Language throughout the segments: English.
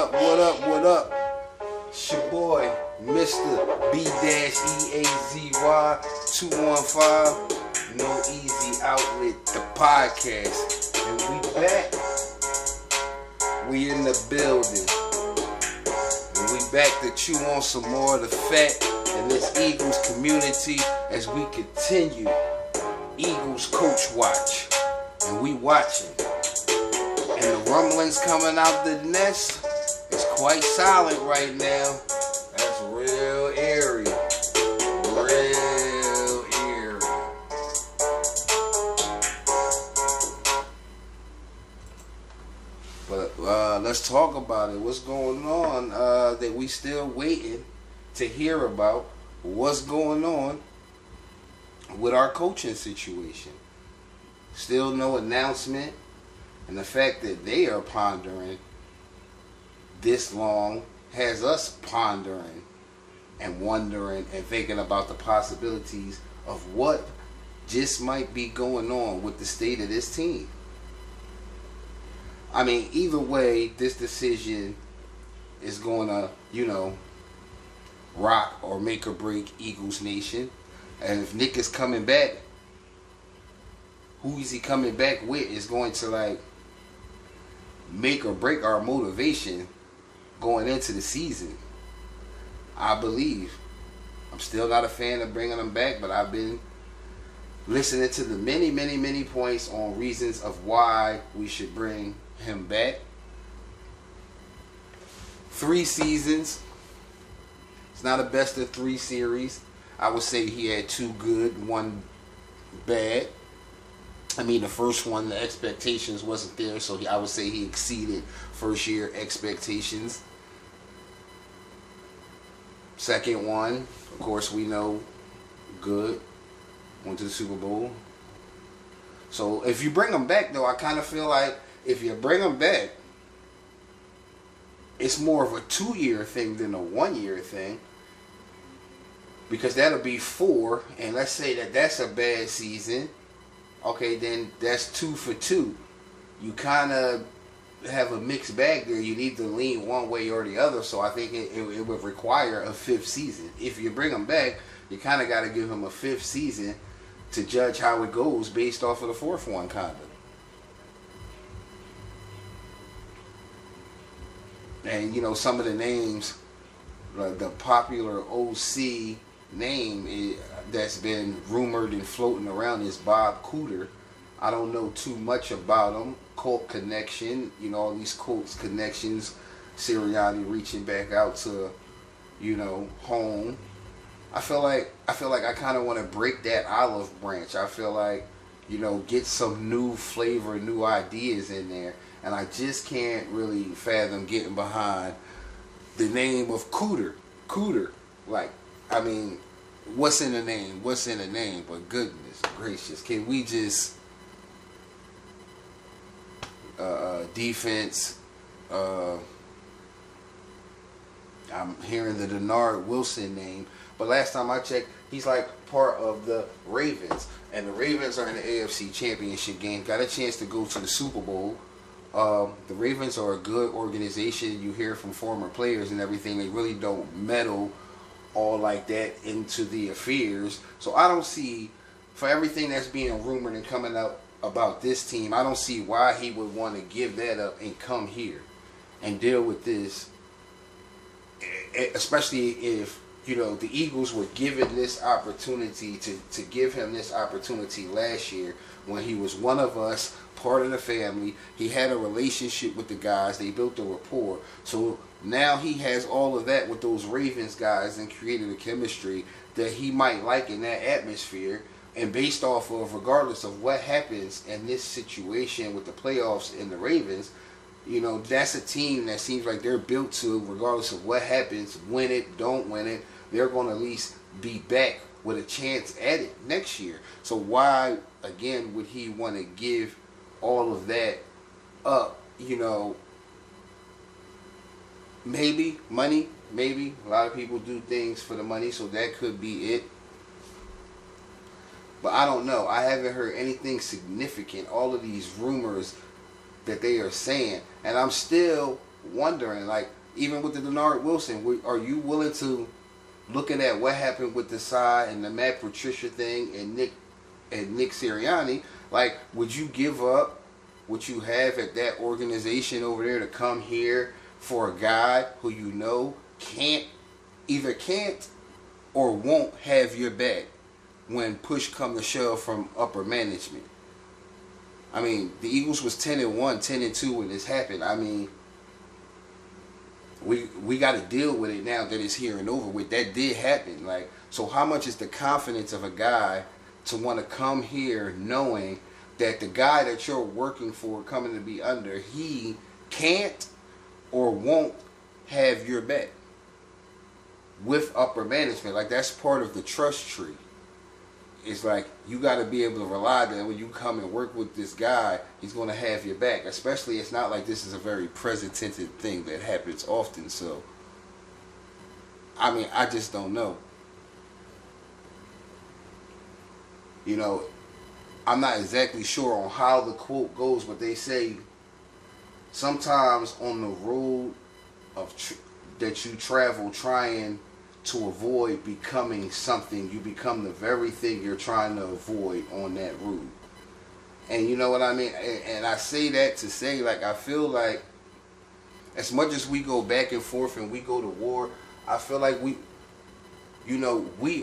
up, what up, what up? It's your boy, Mr. B-E-A-Z-Y 215, No Easy Outlet, the podcast. And we back. We in the building. And we back to chew on some more of the fat in this Eagles community as we continue Eagles Coach Watch. And we watching. And the rumblings coming out the nest is quite silent right now. That's real eerie. Real eerie. But let's talk about it. What's going on that we still waiting to hear about? What's going on with our coaching situation? Still no announcement. And the fact that they are pondering this long has us pondering and wondering and thinking about the possibilities of what just might be going on with the state of this team. I mean, either way, this decision is going to, rock or make or break Eagles Nation. And if Nick is coming back, who is he coming back with is going to, make or break our motivation going into the season. I believe. I'm still not a fan of bringing him back, but I've been listening to the many points on reasons of why we should bring him back. 3 seasons. It's not a best of 3 series. I would say he had 2 good, 1 bad. I mean, the first one, the expectations wasn't there, so I would say he exceeded first year expectations. Second one, of course, we know, good. Went to the Super Bowl. So if you bring him back, though, I kind of feel like if you bring him back, it's more of a 2-year thing than a 1-year thing. Because that'll be 4, and let's say that that's a bad season. Okay, then that's 2 for 2. You kind of have a mixed bag there. You need to lean one way or the other. So I think it would require a 5th season. If you bring him back, you kind of got to give him a 5th season to judge how it goes based off of the 4th one, kind of. And, some of the names, the popular OC name that's been rumored and floating around is Bob Cooter. I don't know too much about him. Cult connection, all these Colts connections. Siriani reaching back out to, home. I feel like I kind of want to break that olive branch. I feel like, get some new flavor, new ideas in there. And I just can't really fathom getting behind the name of Cooter. Cooter. What's in the name? What's in the name? But goodness gracious, can we just defense? I'm hearing the Denard Wilson name, but last time I checked, he's part of the Ravens, and the Ravens are in the AFC Championship game. Got a chance to go to the Super Bowl. The Ravens are a good organization. You hear from former players and everything. They really don't meddle all like that into the affairs. So I don't see, for everything that's being rumored and coming out about this team, I don't see why he would want to give that up and come here and deal with this, especially if the Eagles were given this opportunity to give him this opportunity last year when he was one of us, part of the family. He had a relationship with the guys. They built a rapport. So now he has all of that with those Ravens guys and created a chemistry that he might like in that atmosphere. And based off of, regardless of what happens in this situation with the playoffs and the Ravens, that's a team that seems like they're built to, regardless of what happens, win it, don't win it, they're going to at least be back with a chance at it next year. So why, again, would he want to give all of that up? Maybe money, maybe a lot of people do things for the money, so that could be it. But I don't know. I haven't heard anything significant. All of these rumors that they are saying, and I'm still wondering, like, even with the Denard Wilson, are you willing to, looking at what happened with the Desai and the Matt Patricia thing and Nick Sirianni, like, would you give up what you have at that organization over there to come here for a guy who you know either can't or won't have your back when push come to shove from upper management? I mean, the Eagles was 10-1, 10-2 when this happened. I mean, we got to deal with it now that it's here and over with. That did happen. Like, so how much is the confidence of a guy to want to come here knowing that the guy that you're working for, coming to be under, he can't or won't have your back with upper management? Like, that's part of the trust tree. It's like, you got to be able to rely that when you come and work with this guy, he's going to have your back. Especially, it's not like this is a very present-tense thing that happens often. So, I mean, I just don't know. You know, I'm not exactly sure on how the quote goes, but they say sometimes on the road of that you travel trying to avoid becoming something, you become the very thing you're trying to avoid on that route. And you know what I mean? And I say that to say, like, I feel like as much as we go back and forth and we go to war, I feel like we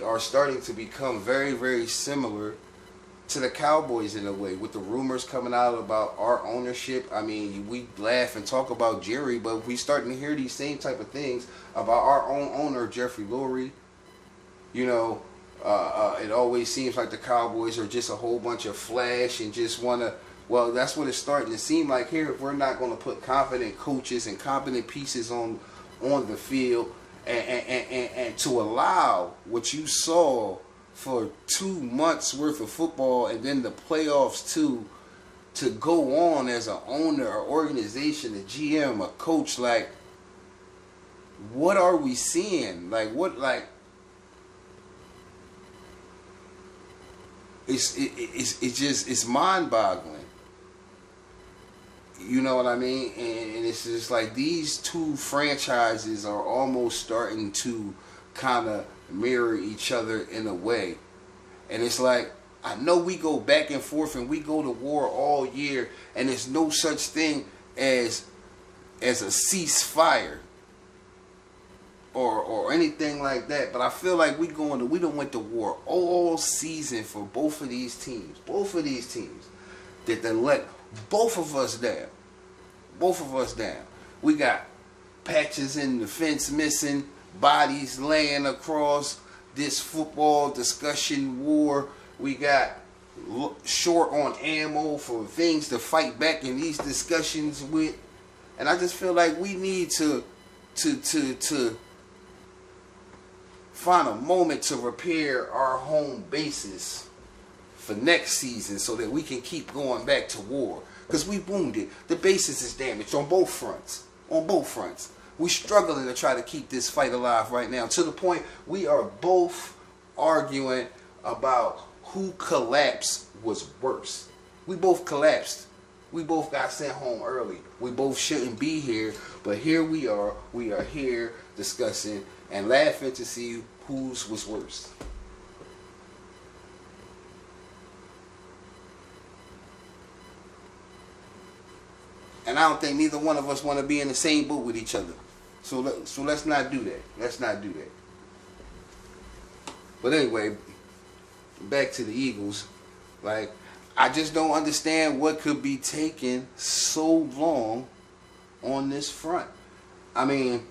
are starting to become very, very similar to the Cowboys in a way, with the rumors coming out about our ownership. I mean, we laugh and talk about Jerry, but we starting to hear these same type of things about our own owner, Jeffrey Lurie. You know, it always seems like the Cowboys are just a whole bunch of flash and just want to, well, that's what it's starting to seem like here. If we're not going to put confident coaches and competent pieces on the field and to allow what you saw for 2 months worth of football and then the playoffs too, to go on as an owner, or organization, a GM, a coach, like, what are we seeing? Like, what, like, it's just, it's mind-boggling. You know what I mean? And it's just like these two franchises are almost starting to kind of mirror each other in a way. And it's like, I know we go back and forth and we go to war all year, and there's no such thing as a ceasefire or anything like that. But I feel like we done went to war all season for both of these teams. Both of these teams that then let both of us down. Both of us down. We got patches in the fence missing, bodies laying across this football discussion war. We got short on ammo for things to fight back in these discussions with. And I just feel like we need to find a moment to repair our home bases for next season so that we can keep going back to war. Because we wounded. The bases is damaged on both fronts. On both fronts. We're struggling to try to keep this fight alive right now, to the point we are both arguing about who collapse was worse. We both collapsed. We both got sent home early. We both shouldn't be here, but here we are. We are here discussing and laughing to see whose was worse. And I don't think neither one of us want to be in the same boat with each other. So let's not do that. Let's not do that. But anyway, back to the Eagles. Like, I just don't understand what could be taking so long on this front. I mean,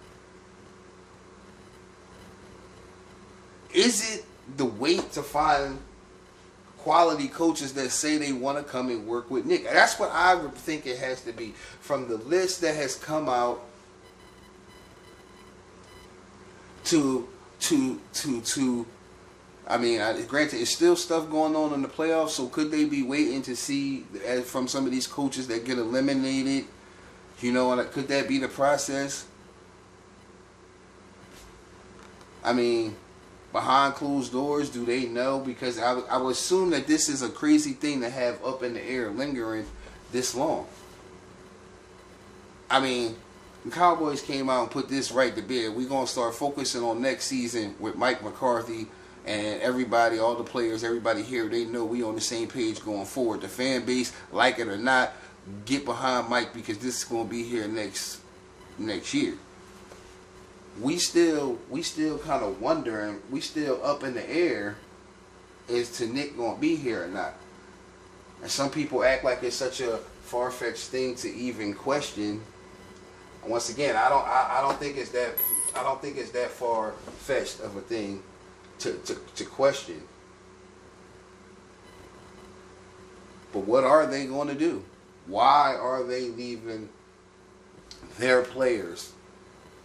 is it the wait to find quality coaches that say they want to come and work with Nick? That's what I would think it has to be. From the list that has come out to I mean, granted, it's still stuff going on in the playoffs, so could they be waiting to see from some of these coaches that get eliminated? You know, could that be the process? I mean, behind closed doors, do they know? Because I would assume that this is a crazy thing to have up in the air lingering this long. I mean, the Cowboys came out and put this right to bed. We're going to start focusing on next season with Mike McCarthy and everybody, all the players, everybody here, they know we on the same page going forward. The fan base, like it or not, get behind Mike because this is going to be here next year. We still kind of wondering, we still up in the air as to Nick going to be here or not. And some people act like it's such a far-fetched thing to even question. Once again, I don't think it's that far-fetched of a thing to question. But what are they going to do? Why are they leaving their players,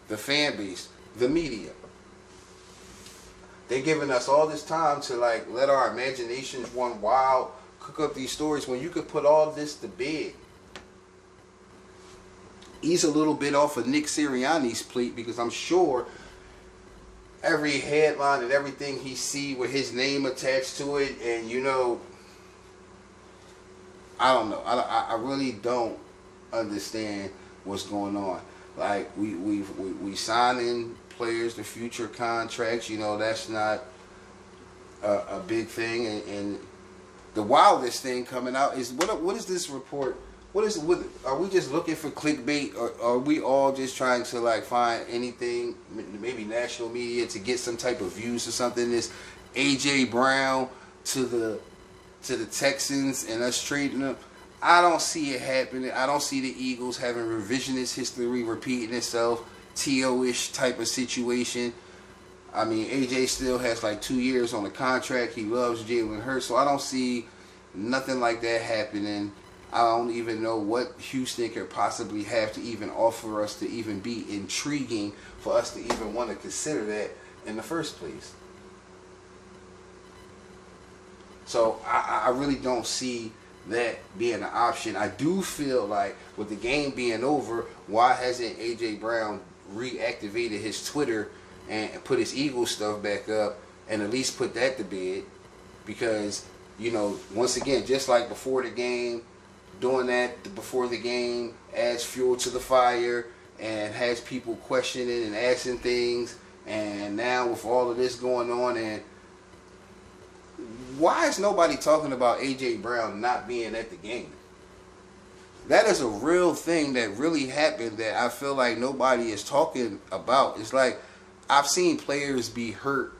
the fan base, the media? They're giving us all this time to like let our imaginations run wild, cook up these stories when you could put all this to bed. Ease a little bit off of Nick Siriani's plate, because I'm sure every headline and everything he see with his name attached to it, and you know, I don't know. I really don't understand what's going on. Like we signing players to future contracts. You know, that's not a big thing. And the wildest thing coming out is what is this report? Are we just looking for clickbait, or are we all just trying to like find anything, maybe national media, to get some type of views or something? This AJ Brown to the Texans and us trading them. I don't see it happening. I don't see the Eagles having revisionist history repeating itself, TO-ish type of situation. I mean, AJ still has like 2 years on the contract. He loves Jalen Hurts, so I don't see nothing like that happening. I don't even know what Houston could possibly have to even offer us to even be intriguing for us to even want to consider that in the first place. So I really don't see that being an option. I do feel like with the game being over, why hasn't AJ Brown reactivated his Twitter and put his Eagles stuff back up and at least put that to bed? Because, you know, once again, just like before the game, doing that before the game adds fuel to the fire and has people questioning and asking things. And now with all of this going on, and why is nobody talking about AJ Brown not being at the game? That is a real thing that really happened that I feel like nobody is talking about. It's like I've seen players be hurt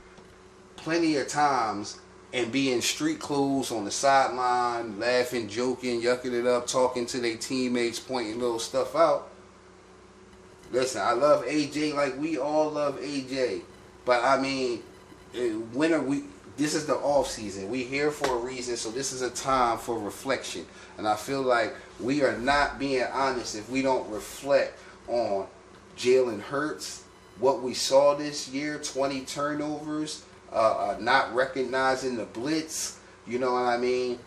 plenty of times and be in street clothes on the sideline, laughing, joking, yucking it up, talking to their teammates, pointing little stuff out. Listen, I love AJ like we all love AJ. But I mean, when are we... This is the off season. We're here for a reason, so this is a time for reflection. And I feel like we are not being honest if we don't reflect on Jalen Hurts, what we saw this year, 20 turnovers, not recognizing the blitz. You know what I mean?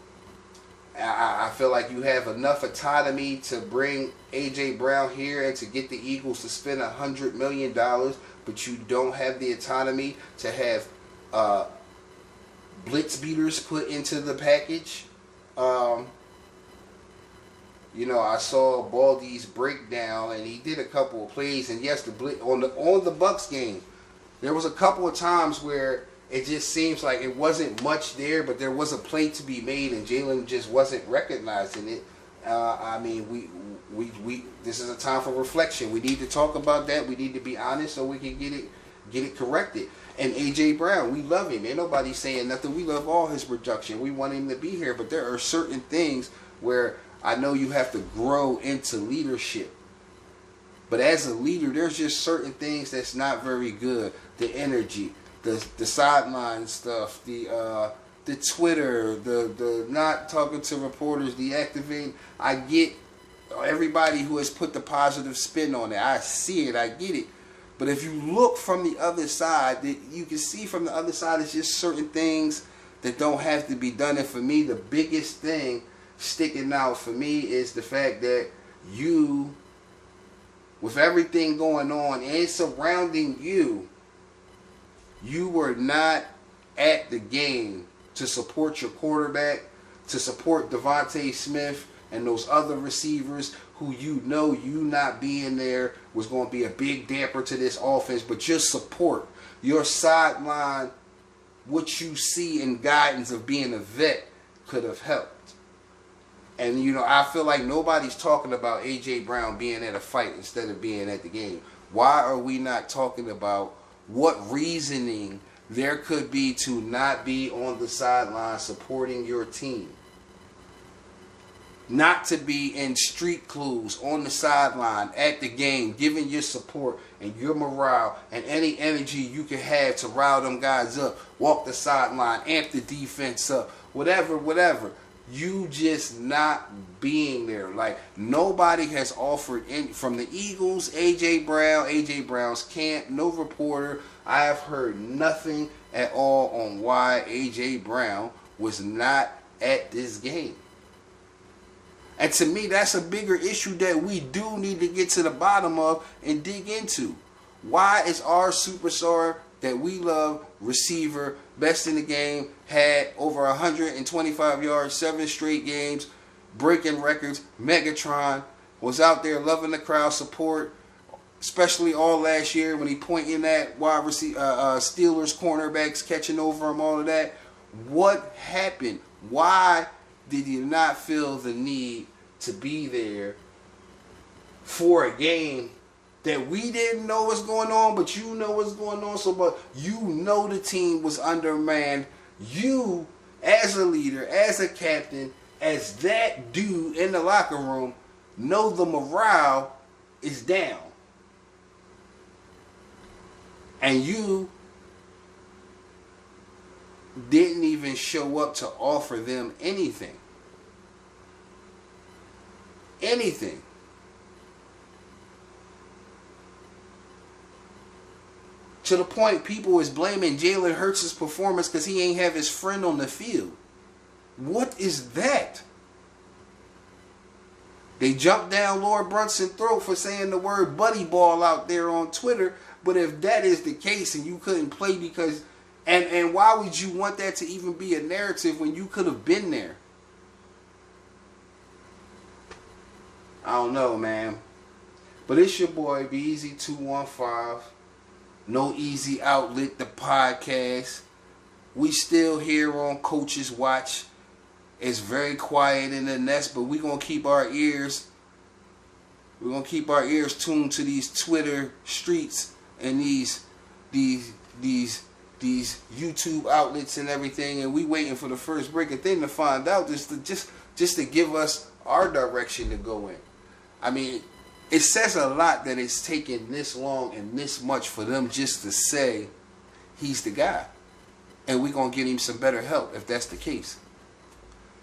I feel like you have enough autonomy to bring AJ Brown here and to get the Eagles to spend $100 million, but you don't have the autonomy to have blitz beaters put into the package. You know, I saw Baldy's breakdown, and he did a couple of plays. And yes, the blitz on the Bucks game, there was a couple of times where it just seems like it wasn't much there, but there was a play to be made, and Jalen just wasn't recognizing it. I mean, we this is a time for reflection. We need to talk about that. We need to be honest so we can get it corrected. And AJ Brown, we love him. Ain't nobody saying nothing. We love all his production. We want him to be here. But there are certain things where I know you have to grow into leadership. But as a leader, there's just certain things that's not very good. The energy, the sideline stuff, the Twitter, the not talking to reporters, the activating. I get everybody who has put the positive spin on it. I see it. I get it. But if you look from the other side, you can see from the other side it's just certain things that don't have to be done. And for me, the biggest thing sticking out for me is the fact that you, with everything going on and surrounding you, you were not at the game to support your quarterback, to support Devontae Smith and those other receivers who you know you not being there was going to be a big damper to this offense, but your support, your sideline, what you see in guidance of being a vet could have helped. And, you know, I feel like nobody's talking about A.J. Brown being at a fight instead of being at the game. Why are we not talking about what reasoning there could be to not be on the sideline supporting your team? Not to be in street clothes on the sideline at the game, giving your support and your morale and any energy you can have to rile them guys up, walk the sideline, amp the defense up, whatever. You just not being there. Like, nobody has offered any, from the Eagles, A.J. Brown's camp, no reporter. I have heard nothing at all on why A.J. Brown was not at this game. And to me, that's a bigger issue that we do need to get to the bottom of and dig into. Why is our superstar that we love, receiver, best in the game, had over 125 yards, 7 straight games, breaking records, Megatron, was out there loving the crowd support, especially all last year when he pointing at wide Steelers cornerbacks, catching over him, all of that. What happened? Why did you not feel the need to be there for a game that we didn't know what's going on, but you know what's going on? So, but you know the team was undermanned. You, as a leader, as a captain, as that dude in the locker room, know the morale is down. And you didn't even show up to offer them anything. Anything. To the point people is blaming Jalen Hurts' performance because he ain't have his friend on the field. What is that? They jumped down Lord Brunson's throat for saying the word buddy ball out there on Twitter. But if that is the case and you couldn't play because... And why would you want that to even be a narrative when you could have been there? I don't know, man. But it's your boy, BeEasy215. No Easy Outlet, the podcast. We still here on Coach's Watch. It's very quiet in the nest, but we're going to keep our ears... We're going to keep our ears tuned to these Twitter streets and these YouTube outlets and everything, and we waiting for the first breaking thing to find out just to give us our direction to go in. I mean, it says a lot that it's taken this long and this much for them just to say he's the guy, and we're gonna get him some better help if that's the case.